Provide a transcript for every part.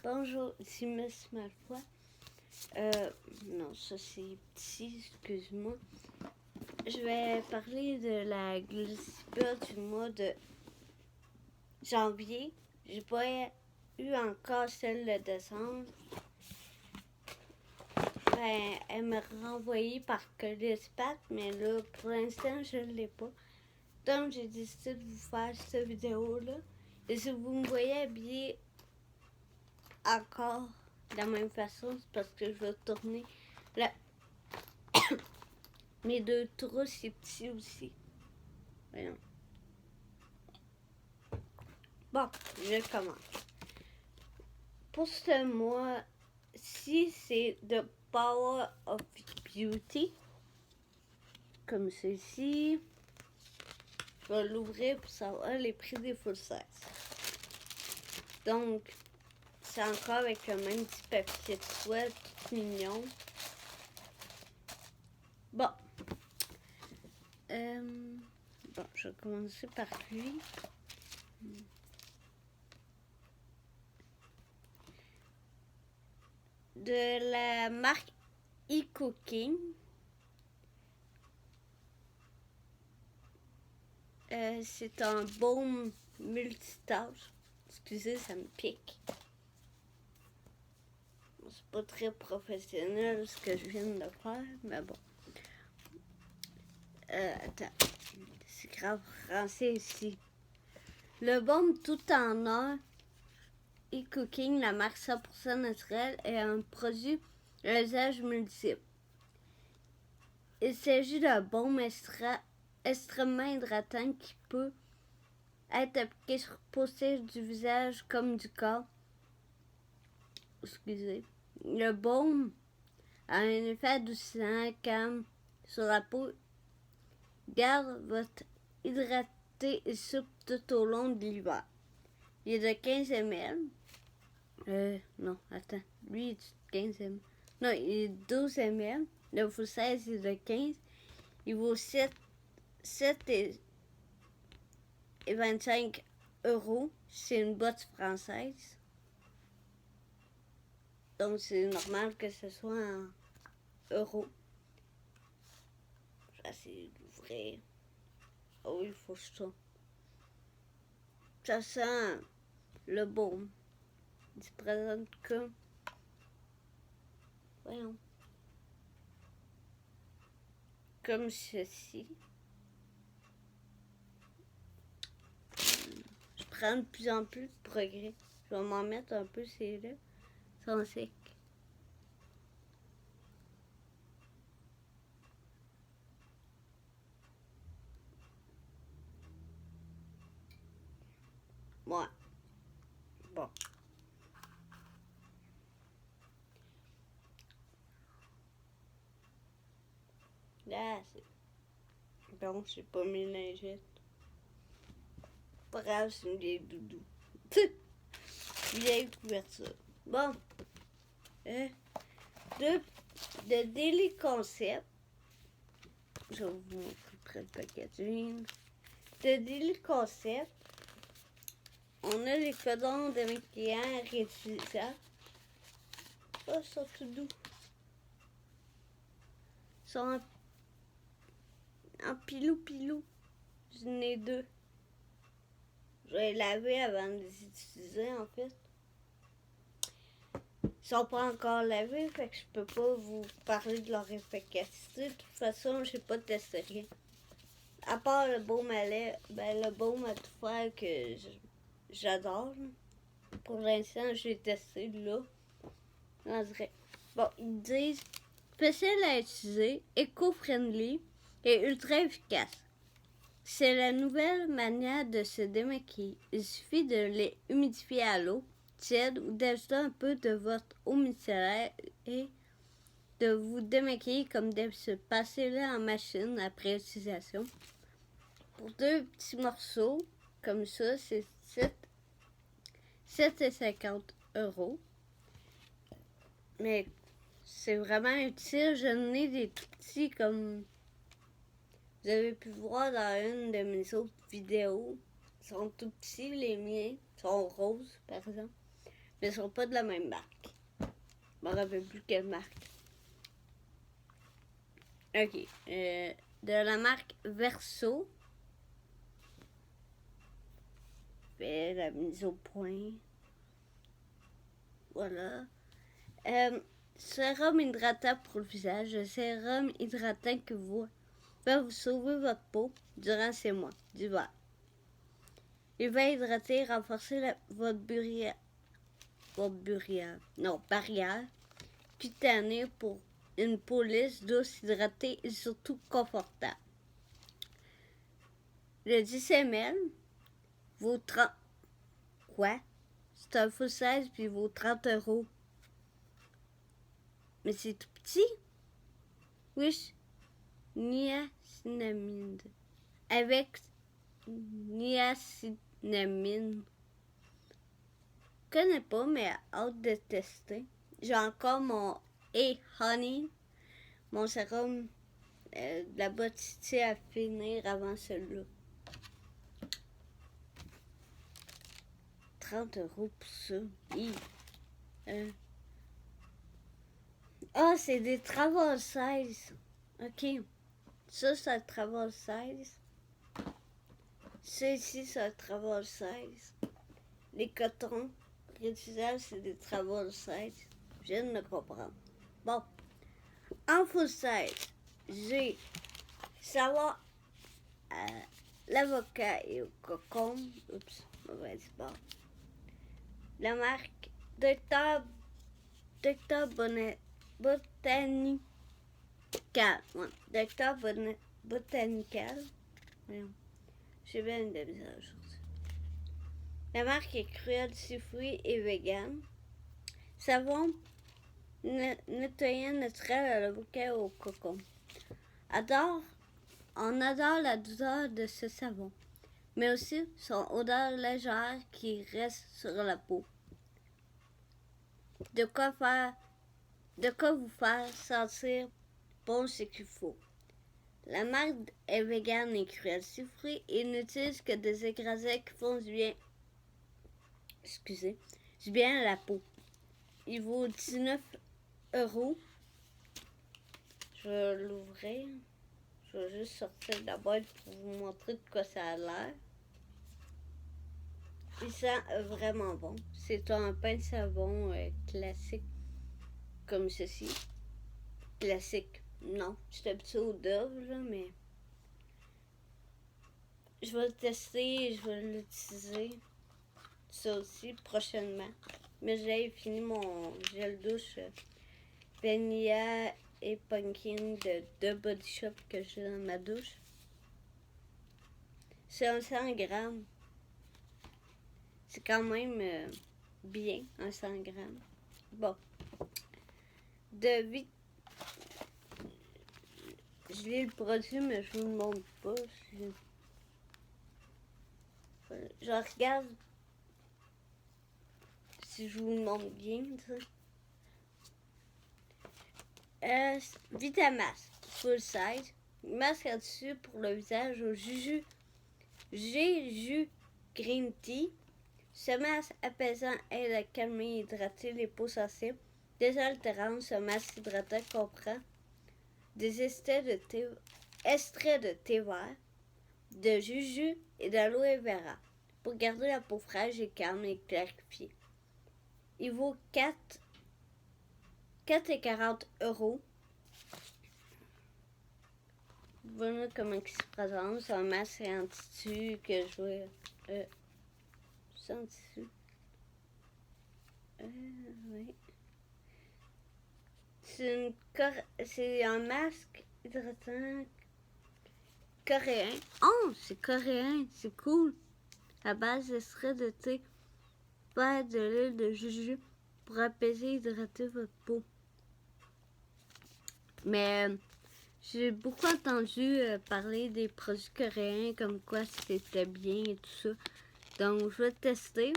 Bonjour, ici Miss Malfoy. Non, ça c'est petit, excuse-moi. Je vais parler de la Glissibule du mois de janvier. J'ai pas eu encore celle de décembre. Ben, elle m'a renvoyé par Colispat, mais là, pour l'instant, je ne l'ai pas. Donc, j'ai décidé de vous faire cette vidéo-là. Et si vous me voyez habillée encore de la même façon, c'est parce que je vais tourner mes deux trous, c'est petit aussi. Voyons. Bon, je commence. Pour ce mois-ci, c'est The Power of Beauty. Comme ceci. Je vais l'ouvrir pour savoir les prix des full size. Donc, c'est encore avec le même petit papier de soie, tout mignon. Bon. Bon, je vais commencer par lui. De la marque eCooking. C'est un baume multitâche. Excusez, ça me pique. C'est pas très professionnel ce que je viens de faire, mais bon. Attends, c'est grave français ici. Le baume tout en or eCooking, la marque 100% naturelle, est un produit à usage multiple. Il s'agit d'un baume extrêmement hydratant qui peut être appliqué sur peau sèche du visage comme du corps. Excusez. Le baume a un effet adoucissant, calme sur la peau, garde votre hydraté et souple tout au long de l'hiver. Il est de 15 ml. Non, attends. Lui, il est de 15 ml. Non, il est de 12 ml. Le full size est de 15. Il vaut 7 et 25 €. C'est une boîte française. Donc, c'est normal que ce soit en euros. Je vais essayer d'ouvrir. Oh, il faut ça. Ça sent le baume. Il se présente comme... Voyons. Comme ceci. Je prends de plus en plus de progrès. Je vais m'en mettre un peu, c'est là. Ils sont secs. Ouais. Bon. Là, c'est... Donc, j'ai pas mis lingettes. Pas grave, c'est une vieille doudou. Vieille couverture. Bon. De Daily Concept. Je vais vous montrer près le packaging. De Daily Concept. On a les codons de maquillage réutilisables. Oh, ils sont tout doux. Ils sont en pilou-pilou. J'en ai deux. Je vais les laver avant de les utiliser, en fait. Ils sont pas encore lavés, fait que je peux pas vous parler de leur efficacité. De toute façon, j'ai pas testé rien. À part le baume à lait, ben le baume à tout faire que j'adore. Pour l'instant, j'ai testé là. On dirait. Bon, ils disent facile à utiliser, éco-friendly et ultra efficace. C'est la nouvelle manière de se démaquiller. Il suffit de les humidifier à l'eau tiède ou d'ajouter un peu de votre eau micellaire et de vous démaquiller comme d'habitude. Passez-le en machine après utilisation. Pour deux petits morceaux, comme ça, c'est 7,50 €. Mais c'est vraiment utile. J'en ai des tout petits comme vous avez pu voir dans une de mes autres vidéos. Ils sont tout petits, les miens. Ils sont roses, par exemple. Mais ils sont pas de la même marque. Je me rappelle plus quelle marque. Ok. De la marque Verso. Fait la mise au point. Voilà. Sérum hydratant pour le visage. Le sérum hydratant que va vous sauver votre peau durant ces mois d'hiver. Il va hydrater et renforcer votre barrière cutanée pour une peau lisse, douce, hydratée et surtout confortable. Le 10 ml vaut 30... Quoi? C'est un full size puis il vaut 30 €. Mais c'est tout petit? Oui, niacinamide. Avec niacinamide. Je connais pas, mais hâte de tester. J'ai encore mon Honey, mon sérum de la botité à finir avant celui-là. 30 € pour ça. Ah, c'est des travel size. Ok. Ça, c'est un travel size. Ça ici, c'est un travel size. Les cotons réutilisables, c'est des travel size. Je viens de le comprendre. Bon. En full size, j'ai savoir l'avocat et au cocon. Oups, mauvaise barre. La marque Dr Botanical. Ouais, Dr Botanical. J'ai bien une demi-heure aujourd'hui. La marque est cruelty free et vegan. Savon nettoyant naturel à l'avocat et au cocon. On adore la douceur de ce savon, mais aussi son odeur légère qui reste sur la peau. De quoi vous faire sentir bon ce qu'il faut. La marque est végane et cruelty free et n'utilise que des ingrédients qui font du bien à la peau. Il vaut 19 €. Je vais l'ouvrir. Je vais juste sortir de la boîte pour vous montrer de quoi ça a l'air. Il sent vraiment bon. C'est un pain de savon classique, comme ceci. Classique. Non, je suis habituée au Dove, là, mais je vais le tester et je vais l'utiliser. Ça aussi, prochainement. Mais j'ai fini mon gel douche Vanilla et Pumpkin de Body Shop que j'ai dans ma douche. C'est un 100 grammes. C'est quand même bien, un 100 grammes. Bon. Je lis le produit, mais je vous le montre pas. Je regarde si je vous le montre bien. Vitamasque full size. Masque à dessus pour le visage au Juju Green Tea. Ce masque apaisant aide à calmer et hydrater les peaux sensibles. Désaltérant, ce masque hydratant comprend des extraits de thé vert, de juju et d'aloe vera pour garder la peau fraîche et calme et clarifiée. Il vaut 4,40 €. Voilà comment il se présente. C'est un masque en tissu que je vais... sans tissu. Oui. C'est un masque hydratant coréen. Oh, c'est coréen, c'est cool. À base d'extrait de thé, vert de l'huile de juju pour apaiser et hydrater votre peau. Mais j'ai beaucoup entendu parler des produits coréens, comme quoi c'était bien et tout ça. Donc, je vais tester.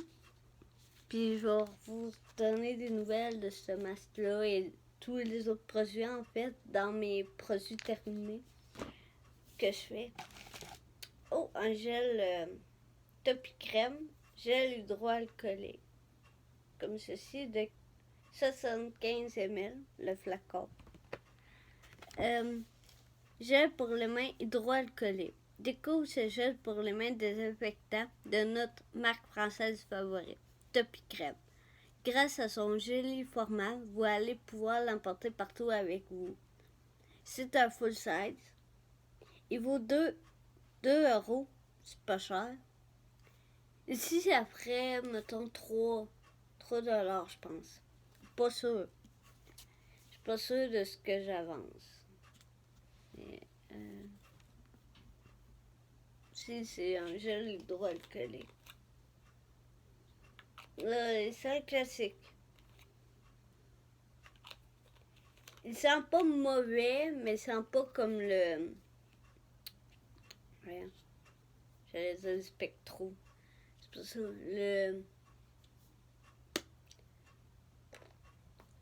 Puis, je vais vous donner des nouvelles de ce masque-là et tous les autres produits, en fait, dans mes produits terminés que je fais. Oh, un gel Topi Crème, gel hydroalcoolique. comme ceci de 75 ml, le flacon. Gel pour les mains hydroalcoolé. Découvre ce gel pour les mains désinfectant de notre marque française favorite, Topi Crème. Grâce à son joli format, vous allez pouvoir l'emporter partout avec vous. C'est un full size. Il vaut 2 euros. C'est pas cher. Ici, ça ferait, mettons, 3 $, je pense. Pas sûr. Je suis pas sûre de ce que j'avance. Si, c'est un gel hydroalcoolé. Là, c'est un classique. Il sent pas mauvais, mais il sent pas comme le... Rien. J'allais dire le Spectro. C'est pour ça. Je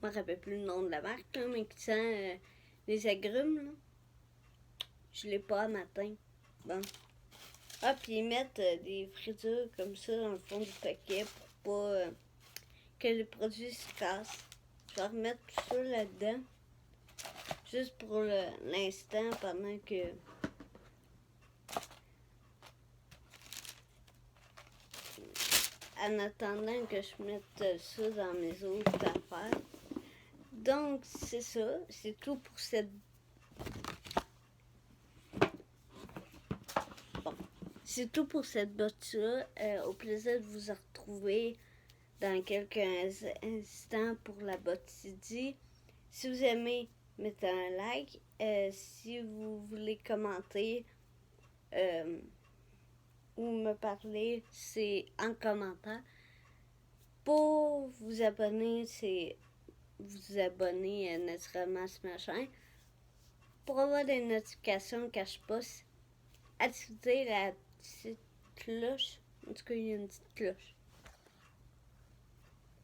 me rappelle plus le nom de la marque, là, mais qui sent les agrumes. Là. Je l'ai pas à matin. Bon. Ah, puis ils mettent des fritures comme ça dans le fond du paquet pour pas que les produits se cassent. Je vais remettre tout ça là-dedans. Juste pour l'instant, pendant que... En attendant que je mette ça dans mes autres affaires. Donc, c'est ça. C'est tout pour cette... Bon. C'est tout pour cette botte-là. Au plaisir de vous retrouver dans quelques instants pour la botte CD. Si vous aimez, mettez un like. Si vous voulez commenter ou me parler, c'est en commentaire. Pour vous abonner, c'est vous abonner naturellement à ce machin. Pour avoir des notifications quand je poste, activez la petite cloche. En tout cas, il y a une petite cloche.